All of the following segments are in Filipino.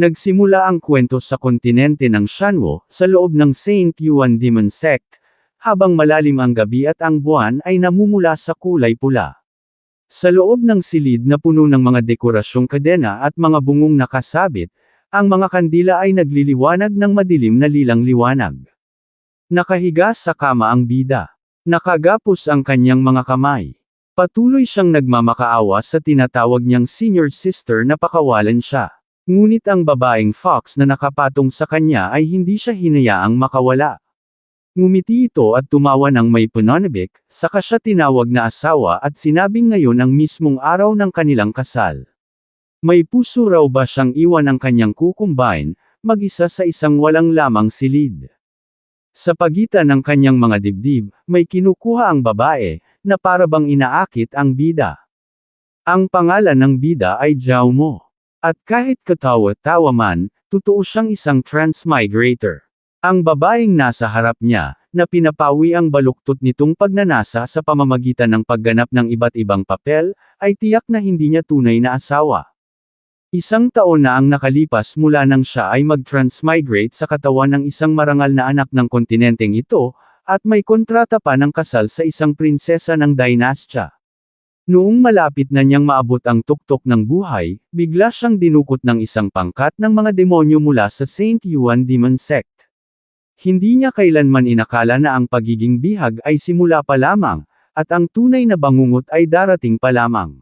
Nagsimula ang kwento sa kontinente ng Shanwo, sa loob ng Saint Yuan Demon Sect, habang malalim ang gabi at ang buwan ay namumula sa kulay pula. Sa loob ng silid na puno ng mga dekorasyong kadena at mga bungong nakasabit, ang mga kandila ay nagliliwanag ng madilim na lilang liwanag. Nakahiga sa kama ang bida. Nakagapos ang kanyang mga kamay. Patuloy siyang nagmamakaawa sa tinatawag niyang senior sister na pakawalan siya. Ngunit ang babaeng fox na nakapatong sa kanya ay hindi siya hinayaang makawala. Ngumiti ito at tumawa ng may pananabik, saka siya tinawag na asawa at sinabing ngayon ang mismong araw ng kanilang kasal. May puso raw ba siyang iwan ang kanyang kukumbine, mag-isa sa isang walang lamang silid. Sa pagitan ng kanyang mga dibdib, may kinukuha ang babae, na parabang inaakit ang bida. Ang pangalan ng bida ay Zhao Mo. At kahit katawa-tawa man, totoo siyang isang transmigrator. Ang babaeng nasa harap niya, na pinapawi ang baluktot nitong pagnanasa sa pamamagitan ng pagganap ng iba't ibang papel, ay tiyak na hindi niya tunay na asawa. Isang taon na ang nakalipas mula nang siya ay mag-transmigrate sa katawan ng isang marangal na anak ng kontinenteng ito, at may kontrata pa ng kasal sa isang prinsesa ng dinastya. Noong malapit na niyang maabot ang tuktok ng buhay, bigla siyang dinukot ng isang pangkat ng mga demonyo mula sa Saint Yuan Demon Sect. Hindi niya kailanman inakala na ang pagiging bihag ay simula pa lamang, at ang tunay na bangungot ay darating pa lamang.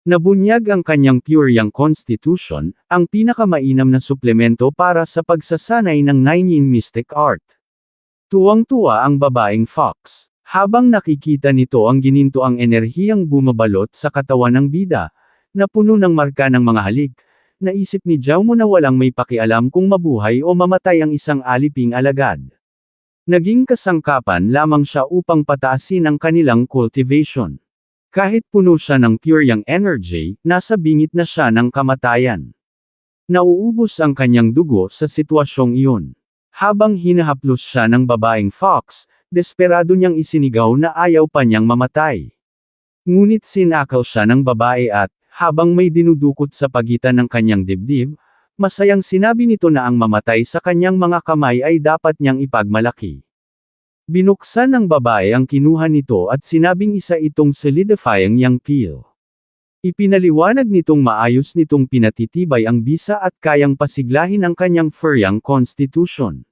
Nabunyag ang kanyang Pure Yang Constitution, ang pinakamainam na suplemento para sa pagsasanay ng Nine Yin Mystic Art. Tuwang-tuwa ang babaeng fox. Habang nakikita nito ang ginintoang enerhiyang bumabalot sa katawan ng bida, na puno ng marka ng mga halik, naisip ni Zhao Mo na walang may pakialam kung mabuhay o mamatay ang isang aliping alagad. Naging kasangkapan lamang siya upang pataasin ang kanilang cultivation. Kahit puno siya ng pure yang energy, nasa bingit na siya ng kamatayan. Nauubos ang kanyang dugo sa sitwasyong iyon. Habang hinahaplos siya ng babaeng fox, desperado niyang isinigaw na ayaw pa niyang mamatay. Ngunit sinakal siya ng babae at, habang may dinudukot sa pagitan ng kanyang dibdib, masayang sinabi nito na ang mamatay sa kanyang mga kamay ay dapat niyang ipagmalaki. Binuksan ng babae ang kinuha nito at sinabing isa itong solidifying yang pill. Ipinaliwanag nitong maayos nitong pinatitibay ang bisa at kayang pasiglahin ang kanyang Furyang Constitution.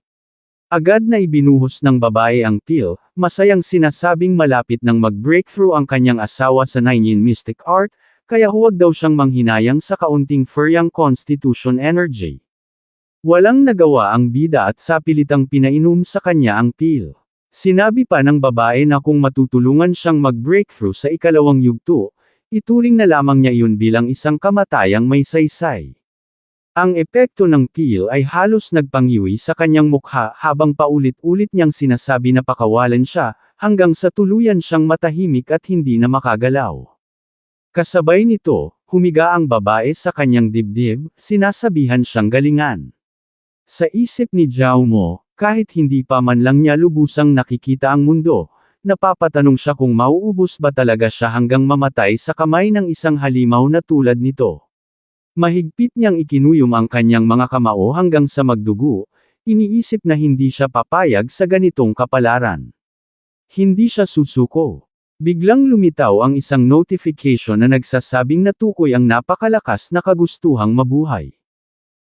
Agad na ibinuhos ng babae ang pill, masayang sinasabing malapit nang mag-breakthrough ang kanyang asawa sa Nine Yin Mystic Art, kaya huwag daw siyang manghinayang sa kaunting Furyang Constitution energy. Walang nagawa ang bida at sapilitang pinainom sa kanya ang pill. Sinabi pa ng babae na kung matutulungan siyang mag-breakthrough sa ikalawang yugto, ituring na lamang niya iyon bilang isang kamatayang may saysay. Ang epekto ng pill ay halos nagpangiwi sa kanyang mukha habang paulit-ulit niyang sinasabi na pakawalan siya, hanggang sa tuluyan siyang matahimik at hindi na makagalaw. Kasabay nito, humiga ang babae sa kanyang dibdib, sinasabihan siyang galingan. Sa isip ni Zhao Mo, kahit hindi pa man lang niya lubusang nakikita ang mundo, napapatanong siya kung mauubos ba talaga siya hanggang mamatay sa kamay ng isang halimaw na tulad nito. Mahigpit niyang ikinuyom ang kanyang mga kamao hanggang sa magdugo, iniisip na hindi siya papayag sa ganitong kapalaran. Hindi siya susuko. Biglang lumitaw ang isang notification na nagsasabing natukoy ang napakalakas na kagustuhang mabuhay.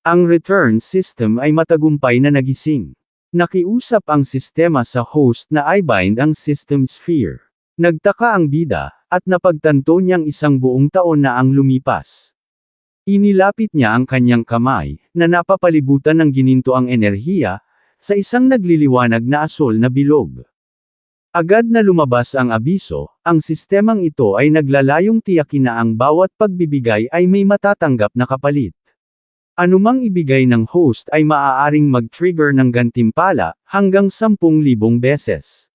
Ang return system ay matagumpay na nagising. Nakiusap ang sistema sa host na i-bind ang system sphere. Nagtaka ang bida, at napagtanto niyang isang buong taon na ang lumipas. Inilapit niya ang kanyang kamay, na napapalibutan ng ginintoang enerhiya, sa isang nagliliwanag na asol na bilog. Agad na lumabas ang abiso, ang sistemang ito ay naglalayong tiyakin na ang bawat pagbibigay ay may matatanggap na kapalit. Anumang ibigay ng host ay maaaring mag-trigger ng gantimpala, hanggang 10,000 beses.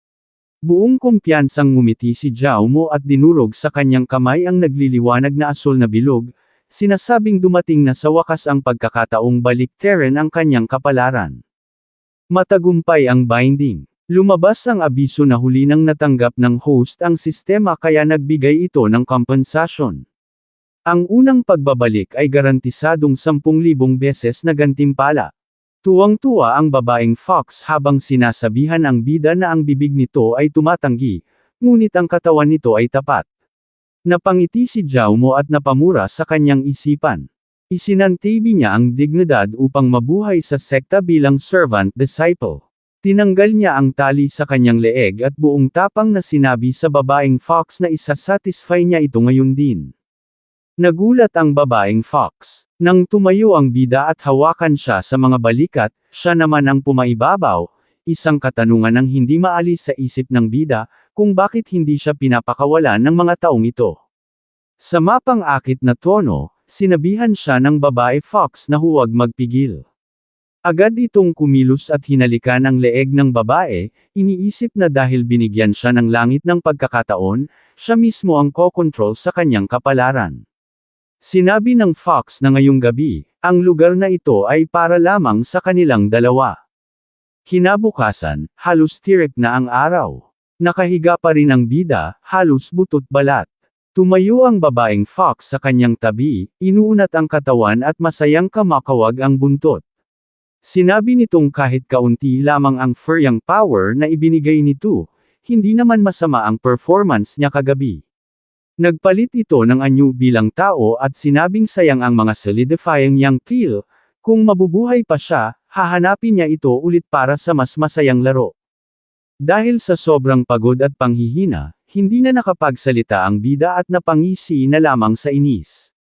Buong kumpiyansang ngumiti si Zhao Mo at dinurog sa kanyang kamay ang nagliliwanag na asol na bilog, sinasabing dumating na sa wakas ang pagkakataong baliktarin ang kanyang kapalaran. Matagumpay ang binding. Lumabas ang abiso na huli nang natanggap ng host ang sistema kaya nagbigay ito ng kompensasyon. Ang unang pagbabalik ay garantisadong 10,000 beses na gantimpala. Tuwang-tuwa ang babaeng fox habang sinasabihan ang bida na ang bibig nito ay tumatanggi, ngunit ang katawan nito ay tapat. Napangiti si Jaumo at napamura sa kanyang isipan. Isinantabi niya ang dignidad upang mabuhay sa sekta bilang servant disciple. Tinanggal niya ang tali sa kanyang leeg at buong tapang na sinabi sa babaeng fox na isasatisfy niya ito ngayon din. Nagulat ang babaeng fox. Nang tumayo ang bida at hawakan siya sa mga balikat, siya naman ang pumaibabaw, isang katanungan ang hindi maalis sa isip ng bida, kung bakit hindi siya pinapakawalan ng mga taong ito. Sa mapang-akit na tono, sinabihan siya ng babae fox na huwag magpigil. Agad itong kumilos at hinalikan ang leeg ng babae, iniisip na dahil binigyan siya ng langit ng pagkakataon, siya mismo ang kokontrol sa kanyang kapalaran. Sinabi ng fox na ngayong gabi, ang lugar na ito ay para lamang sa kanilang dalawa. Kinabukasan, halos tirik na ang araw. Nakahiga pa rin ang bida, halos butot balat. Tumayo ang babaeng fox sa kanyang tabi, inuunat ang katawan at masayang kamakawag ang buntot. Sinabi nitong kahit kaunti lamang ang furryang power na ibinigay nito, hindi naman masama ang performance niya kagabi. Nagpalit ito ng anyo bilang tao at sinabing sayang ang mga solidifying yang kill, kung mabubuhay pa siya, hahanapin niya ito ulit para sa mas masayang laro. Dahil sa sobrang pagod at panghihina, hindi na nakapagsalita ang bida at napangisi na lamang sa inis.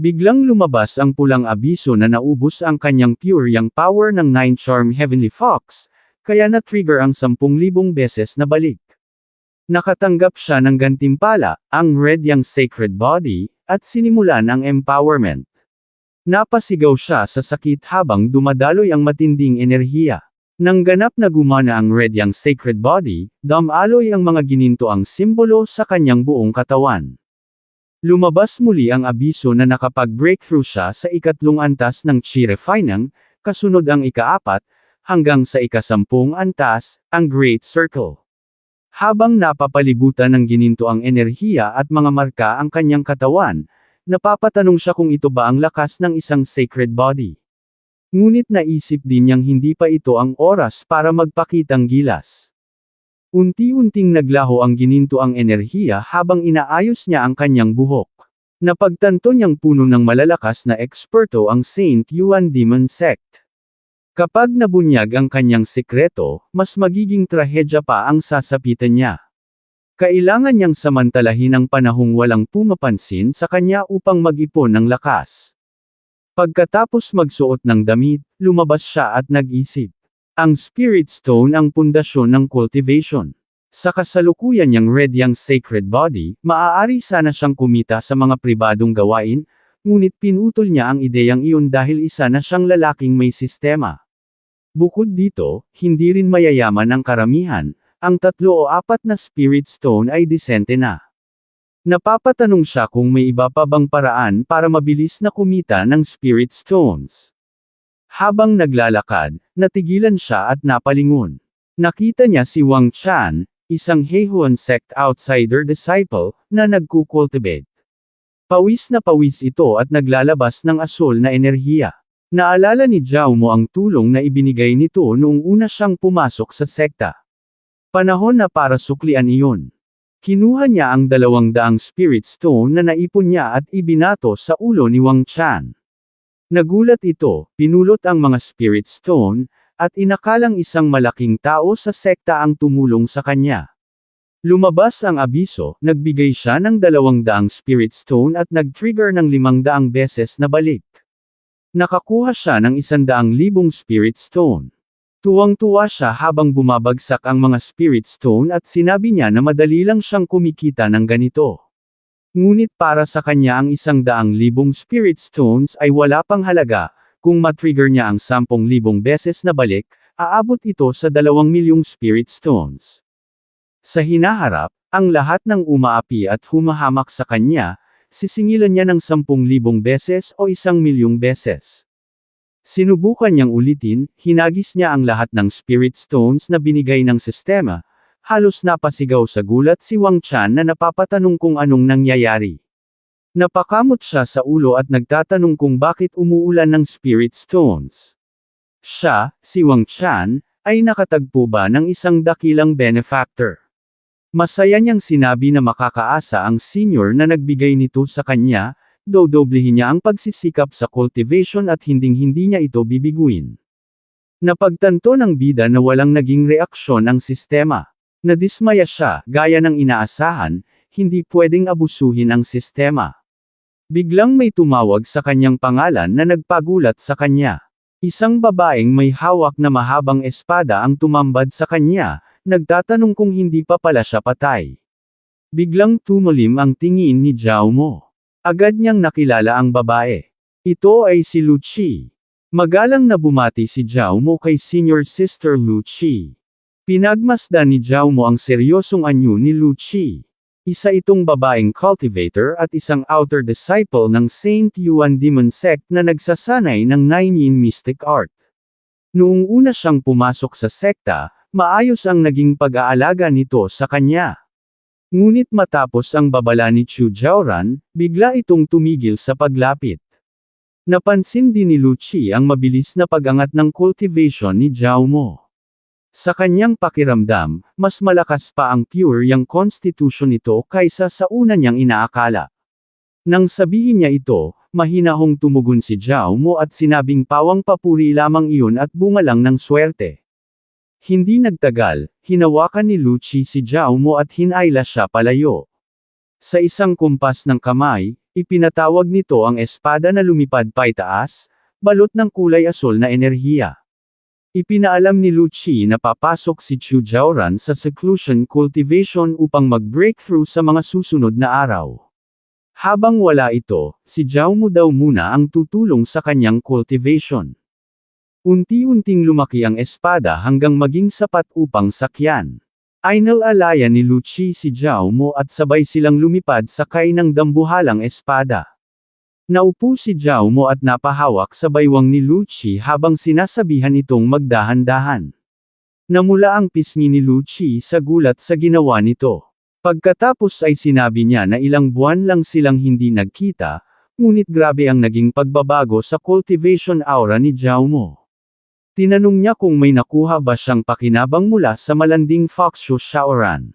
Biglang lumabas ang pulang abiso na naubos ang kanyang pure yang power ng 9 Charm Heavenly Fox, kaya na-trigger ang 10,000 beses na balik. Nakatanggap siya ng gantimpala, ang Red Yang Sacred Body, at sinimulan ang empowerment. Napasigaw siya sa sakit habang dumadaloy ang matinding enerhiya. Nang ganap na gumana ang Red Yang Sacred Body, damaloy ang mga ginintoang simbolo sa kanyang buong katawan. Lumabas muli ang abiso na nakapag-breakthrough siya sa ikatlong antas ng Chi Refining, kasunod ang ika-4, hanggang sa ika-10 antas, ang Great Circle. Habang napapalibutan ng ginintoang enerhiya at mga marka ang kanyang katawan, napapatanong siya kung ito ba ang lakas ng isang sacred body. Ngunit naisip din niyang hindi pa ito ang oras para magpakitang gilas. Unti-unting naglaho ang ginintoang enerhiya habang inaayos niya ang kanyang buhok. Napagtanto niyang puno ng malalakas na eksperto ang Saint Yuan Demon Sect. Kapag nabunyag ang kanyang sikreto, mas magiging trahedya pa ang sasapitan niya. Kailangan niyang samantalahin ang panahong walang pumapansin sa kanya upang mag-ipon ng lakas. Pagkatapos magsuot ng damit, lumabas siya at nag-isip. Ang Spirit Stone ang pundasyon ng cultivation. Sa kasalukuyan niyang Red Yang Sacred Body, maaari sana siyang kumita sa mga pribadong gawain, ngunit pinutol niya ang ideyang iyon dahil isa na siyang lalaking may sistema. Bukod dito, hindi rin mayayaman ang karamihan, ang 3 o 4 na Spirit Stone ay disente na. Napapatanong siya kung may iba pa bang paraan para mabilis na kumita ng Spirit Stones. Habang naglalakad, natigilan siya at napalingon. Nakita niya si Wang Chan, isang Hehuan sect outsider disciple, na nagkukultivate. Pawis na pawis ito at naglalabas ng asul na enerhiya. Naalala ni Jaumo ang tulong na ibinigay nito noong una siyang pumasok sa sekta. Panahon na para suklian iyon. Kinuha niya ang 200 Spirit Stone na naipon niya at ibinato sa ulo ni Wang Chan. Nagulat ito, pinulot ang mga Spirit Stone, at inakalang isang malaking tao sa sekta ang tumulong sa kanya. Lumabas ang abiso, nagbigay siya ng 200 Spirit Stone at nag-trigger ng 500 beses na balik. Nakakuha siya ng 100,000 Spirit Stone. Tuwang-tuwa siya habang bumabagsak ang mga Spirit Stone at sinabi niya na madali lang siyang kumikita ng ganito. Ngunit para sa kanya ang 100,000 Spirit Stones ay wala pang halaga, kung matrigger niya ang 10,000 beses na balik, aabot ito sa 2,000,000 Spirit Stones. Sa hinaharap, ang lahat ng umaapi at humahamak sa kanya, sisingilan niya ng 10,000 beses o 1,000,000 beses. Sinubukan niyang ulitin, hinagis niya ang lahat ng Spirit Stones na binigay ng sistema, halos napasigaw sa gulat si Wang Chan na napapatanong kung anong nangyayari. Napakamot siya sa ulo at nagtatanong kung bakit umuulan ng spirit stones. Siya, si Wang Chan, ay nakatagpo ba ng isang dakilang benefactor. Masaya niyang sinabi na makakaasa ang senior na nagbigay nito sa kanya, dodoblehin niya ang pagsisikap sa cultivation at hinding-hindi niya ito bibiguin. Napagtanto ng bida na walang naging reaksyon ang sistema. Nadismaya siya, gaya ng inaasahan, hindi pwedeng abusuhin ang sistema. Biglang may tumawag sa kanyang pangalan na nagpagulat sa kanya. Isang babaeng may hawak na mahabang espada ang tumambad sa kanya, nagtatanong kung hindi pa pala siya patay. Biglang tumulim ang tingin ni Zhao Mo. Agad niyang nakilala ang babae. Ito ay si Lu Qi. Magalang na bumati si Zhao Mo kay senior sister Lu Qi. Pinagmasdan ni Zhao Mo ang seryosong anyo ni Lu Qi. Isa itong babaeng cultivator at isang outer disciple ng Saint Yuan Demon Sect na nagsasanay ng Nine Yin Mystic Art. Noong una siyang pumasok sa sekta, maayos ang naging pag-aalaga nito sa kanya. Ngunit matapos ang babala ni Chu Jiaoran, bigla itong tumigil sa paglapit. Napansin din ni Lu Qi ang mabilis na pag-angat ng cultivation ni Zhao Mo. Sa kanyang pakiramdam, mas malakas pa ang pure yang constitution nito kaysa sa una niyang inaakala. Nang sabihin niya ito, mahinahong tumugon si Zhao Mo at sinabing pawang papuri lamang iyon at bunga lang ng swerte. Hindi nagtagal, hinawakan ni Lu Qi si Zhao Mo at hinayla siya palayo. Sa isang kumpas ng kamay, ipinatawag nito ang espada na lumipad paitaas, balot ng kulay asul na enerhiya. Ipinaalam ni Lu Qi na papasok si Chu Jiaoran sa seclusion cultivation upang mag-breakthrough sa mga susunod na araw. Habang wala ito, si Zhao Mo daw muna ang tutulong sa kanyang cultivation. Unti-unting lumaki ang espada hanggang maging sapat upang sakyan. Inalalayan ni Lu Qi si Zhao Mo at sabay silang lumipad sakay ng dambuhalang espada. Naupo si Zhao Mo at napahawak sa baywang ni Lu Qi habang sinasabihan itong magdahan-dahan. Namula ang pisngi ni Lu Qi sa gulat sa ginawa nito. Pagkatapos ay sinabi niya na ilang buwan lang silang hindi nagkita, ngunit grabe ang naging pagbabago sa cultivation aura ni Zhao Mo. Tinanong niya kung may nakuha ba siyang pakinabang mula sa malanding Foxshu Shaoran.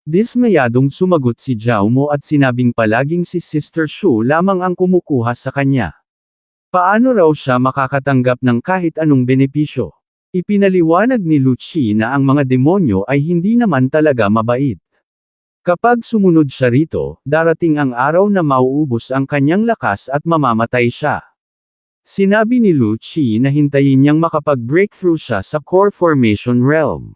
Dismayadong sumagot si Zhao Mo at sinabing palaging si Sister Shu lamang ang kumukuha sa kanya. Paano raw siya makakatanggap ng kahit anong benepisyo? Ipinaliwanag ni Lu Qi na ang mga demonyo ay hindi naman talaga mabait. Kapag sumunod siya rito, darating ang araw na mauubos ang kanyang lakas at mamamatay siya. Sinabi ni Lu Qi na hintayin niyang makapag-breakthrough siya sa core formation realm.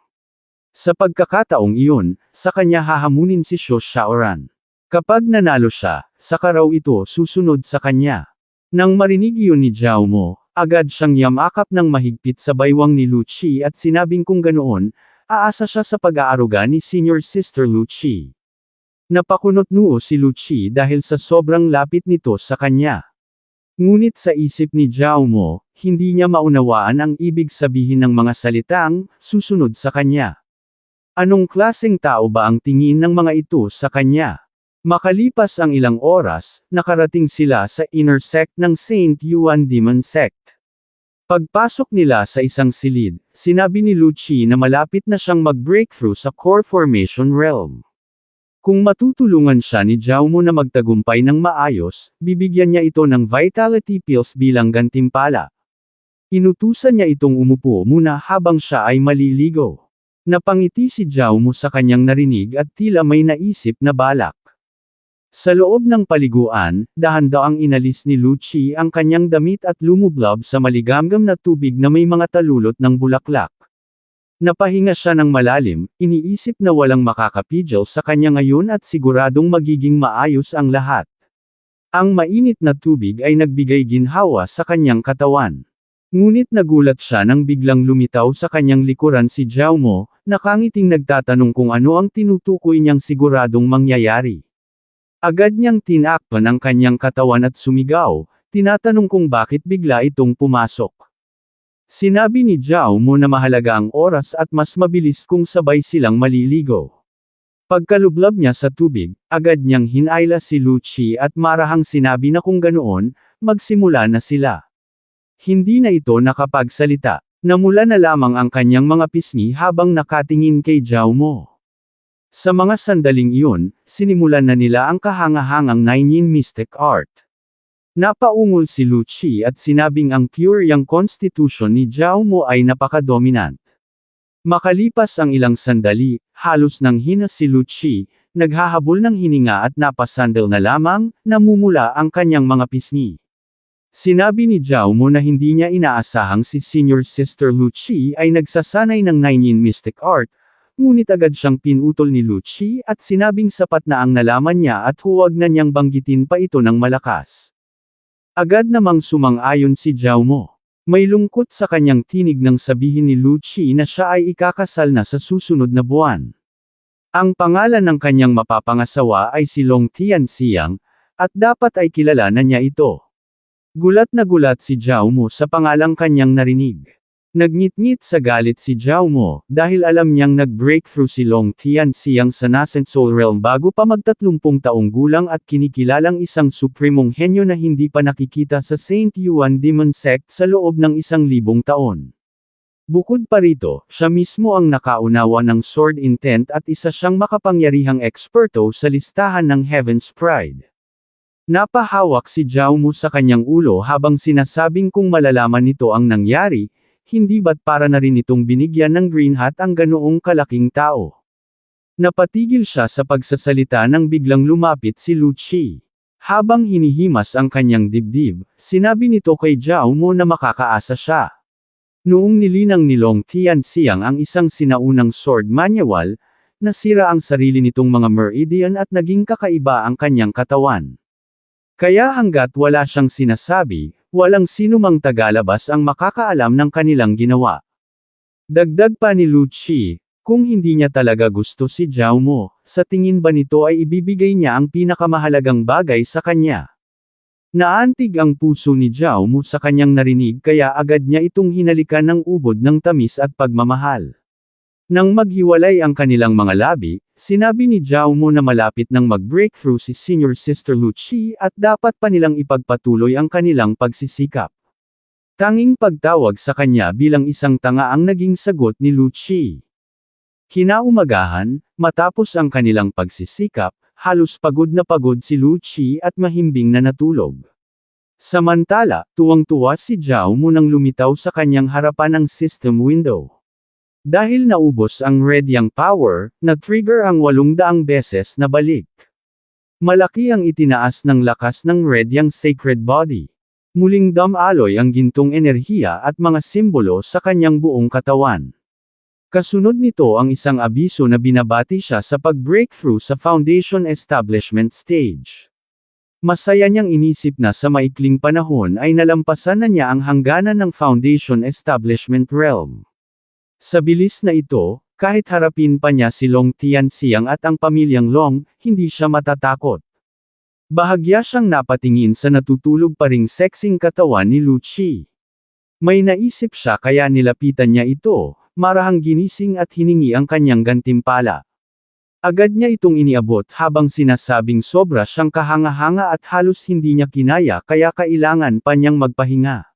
Sa pagkakataong iyon, sa kanya hahamunin si Shu Shaoran. Kapag nanalo siya, saka raw ito susunod sa kanya. Nang marinig iyon ni Zhao Mo, agad siyang yamakap ng mahigpit sa baywang ni Lu Qi at sinabing kung ganoon, aasa siya sa pag-aaruga ni Senior Sister Lu Qi. Napakunot-noo si Lu Qi dahil sa sobrang lapit nito sa kanya. Ngunit sa isip ni Zhao Mo, hindi niya maunawaan ang ibig sabihin ng mga salitang, susunod sa kanya. Anong klaseng tao ba ang tingin ng mga ito sa kanya? Makalipas ang ilang oras, nakarating sila sa inner sect ng Saint Yuan Demon Sect. Pagpasok nila sa isang silid, sinabi ni Lu Qi na malapit na siyang mag-breakthrough sa core formation realm. Kung matutulungan siya ni Zhao Mo na magtagumpay ng maayos, bibigyan niya ito ng vitality pills bilang gantimpala. Inutusan niya itong umupo muna habang siya ay maliligo. Napangiti si Zhao Mo sa kanyang narinig at tila may naisip na balak. Sa loob ng paliguan, dahan-daang inalis ni Lu Qi ang kanyang damit at lumublob sa maligamgam na tubig na may mga talulot ng bulaklak. Napahinga siya ng malalim, iniisip na walang makakapigil sa kanya ngayon at siguradong magiging maayos ang lahat. Ang mainit na tubig ay nagbigay ginhawa sa kanyang katawan. Ngunit nagulat siya nang biglang lumitaw sa kanyang likuran si Zhao Mo, nakangiting nagtatanong kung ano ang tinutukoy niyang siguradong mangyayari. Agad niyang tinakpan ang kanyang katawan at sumigaw, tinatanong kung bakit bigla itong pumasok. Sinabi ni Zhao Mo na mahalaga ang oras at mas mabilis kung sabay silang maliligo. Pagkalublab niya sa tubig, agad niyang hinayla si Lucci at marahang sinabi na kung ganoon, magsimula na sila. Hindi na ito nakapagsalita. Namula na lamang ang kanyang mga pisngi habang nakatingin kay Zhao Mo. Sa mga sandaling iyon, sinimulan na nila ang kahangahangang Nine Yin Mystic Art. Napaungol si Lucci at sinabing ang pure yang constitution ni Zhao Mo ay napaka-dominant. Makalipas ang ilang sandali, halos nang hina si Lucci, naghahabol ng hininga at napasandal na lamang, namumula ang kanyang mga pisngi. Sinabi ni Zhao Mo na hindi niya inaasahang si Senior Sister Lucci ay nagsasanay ng Nine Yin Mystic Art, ngunit agad siyang pinutol ni Lucci at sinabing sapat na ang nalaman niya at huwag na niyang banggitin pa ito ng malakas. Agad namang sumang-ayon si Zhao Mo. May lungkot sa kanyang tinig nang sabihin ni Lucci na siya ay ikakasal na sa susunod na buwan. Ang pangalan ng kanyang mapapangasawa ay si Long Tianxiang, at dapat ay kilala na niya ito. Gulat na gulat si Zhao Mo sa pangalang kanyang narinig. Nagngit-ngit sa galit si Zhao Mo, dahil alam niyang nag-breakthrough si Long Tianxiang sa Nascent Soul Realm bago pa mag-30 taong gulang at kinikilalang isang supremong henyo na hindi pa nakikita sa Saint Yuan Demon Sect sa loob ng 1,000 taon. Bukod pa rito, siya mismo ang nakaunawa ng Sword Intent at isa siyang makapangyarihang eksperto sa listahan ng Heaven's Pride. Napahawak si Zhao Mo sa kanyang ulo habang sinasabing kung malalaman nito ang nangyari, hindi ba't para na rin itong binigyan ng Green Hat ang ganoong kalaking tao. Napatigil siya sa pagsasalita nang biglang lumapit si Lucci. Habang hinihimas ang kanyang dibdib, sinabi nito kay Zhao Mo na makakaasa siya. Noong nilinang ni Long Tianxiang ang isang sinaunang sword manual, nasira ang sarili nitong mga meridian at naging kakaiba ang kanyang katawan. Kaya hanggat wala siyang sinasabi, walang sinumang tagalabas ang makakaalam ng kanilang ginawa. Dagdag pa ni Lucci, kung hindi niya talaga gusto si Zhao Mo, sa tingin ba nito ay ibibigay niya ang pinakamahalagang bagay sa kanya? Naantig ang puso ni Zhao Mo sa kanyang narinig kaya agad niya itong hinalikan ng ubod ng tamis at pagmamahal. Nang maghiwalay ang kanilang mga labi, sinabi ni Zhao Mo na malapit nang mag-breakthrough si Senior Sister Lucci at dapat pa nilang ipagpatuloy ang kanilang pagsisikap. Tanging pagtawag sa kanya bilang isang tanga ang naging sagot ni Lucci. Kinaumagahan, matapos ang kanilang pagsisikap, halos pagod na pagod si Lucci at mahimbing na natulog. Samantala, tuwang-tuwa si Zhao Mo nang lumitaw sa kanyang harapan ang system window. Dahil naubos ang red yang power, na-trigger ang 800 beses na balik. Malaki ang itinaas ng lakas ng red yang sacred body. Muling damaloy ang gintong enerhiya at mga simbolo sa kanyang buong katawan. Kasunod nito ang isang abiso na binabati siya sa pag-breakthrough sa Foundation Establishment Stage. Masaya niyang inisip na sa maikling panahon ay nalampasan na niya ang hangganan ng Foundation Establishment Realm. Sa bilis na ito, kahit harapin pa niya si Long Tianxiang at ang pamilyang Long, hindi siya matatakot. Bahagya siyang napatingin sa natutulog pa ring sexing katawan ni Lucci. May naisip siya kaya nilapitan niya ito, marahang ginising at hiningi ang kanyang gantimpala. Agad niya itong iniabot habang sinasabing sobra siyang kahanga-hanga at halos hindi niya kinaya kaya kailangan pa niyang magpahinga.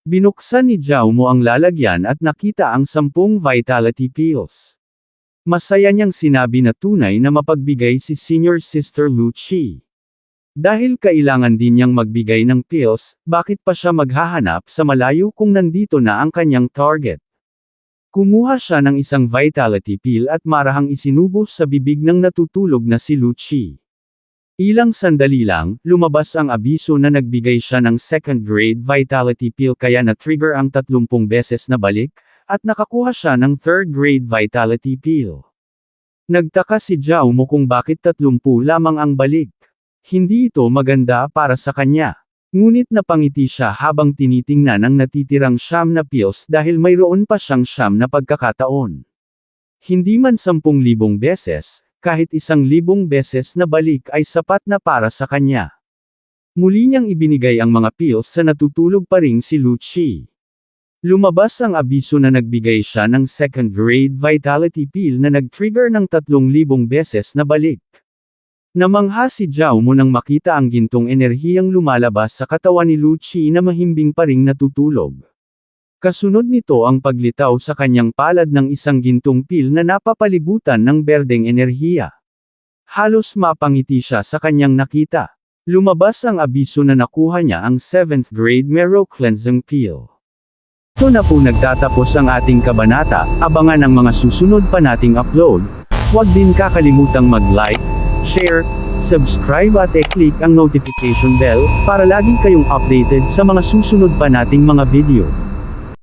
Binuksan ni Zhao Mo ang lalagyan at nakita ang 10 vitality pills. Masaya niyang sinabi na tunay na mapagbigay si Senior Sister Lucci. Dahil kailangan din niyang magbigay ng pills, bakit pa siya maghahanap sa malayo kung nandito na ang kanyang target? Kumuha siya ng isang vitality pill at marahang isinubo sa bibig ng natutulog na si Lucci. Ilang sandali lang, lumabas ang abiso na nagbigay siya ng second-grade vitality pill kaya na-trigger ang 30 beses na balik, at nakakuha siya ng third-grade vitality pill. Nagtaka si Zhao Mo kung bakit 30 lamang ang balik. Hindi ito maganda para sa kanya. Ngunit napangiti siya habang tinitingnan ang natitirang 9 na pills dahil mayroon pa siyang 9 na pagkakataon. Hindi man 10,000 beses, kahit 1,000 beses na balik ay sapat na para sa kanya. Muli niyang ibinigay ang mga pills sa natutulog pa ring si Lucci. Lumabas ang abiso na nagbigay siya ng second-grade vitality pill na nag-trigger ng 3,000 beses na balik. Namangha si Zhao Mo nang makita ang gintong enerhiyang lumalabas sa katawan ni Lu Qi na mahimbing pa ring natutulog. Kasunod nito ang paglitaw sa kanyang palad ng isang gintong pill na napapalibutan ng berdeng enerhiya. Halos mapangiti siya sa kanyang nakita. Lumabas ang abiso na nakuha niya ang 7th grade Mero Cleansing Pill. Ito na po nagtatapos ang ating kabanata. Abangan ang mga susunod pa nating upload. Huwag din kakalimutang mag-like, share, subscribe at i-click ang notification bell para lagi kayong updated sa mga susunod pa nating mga video.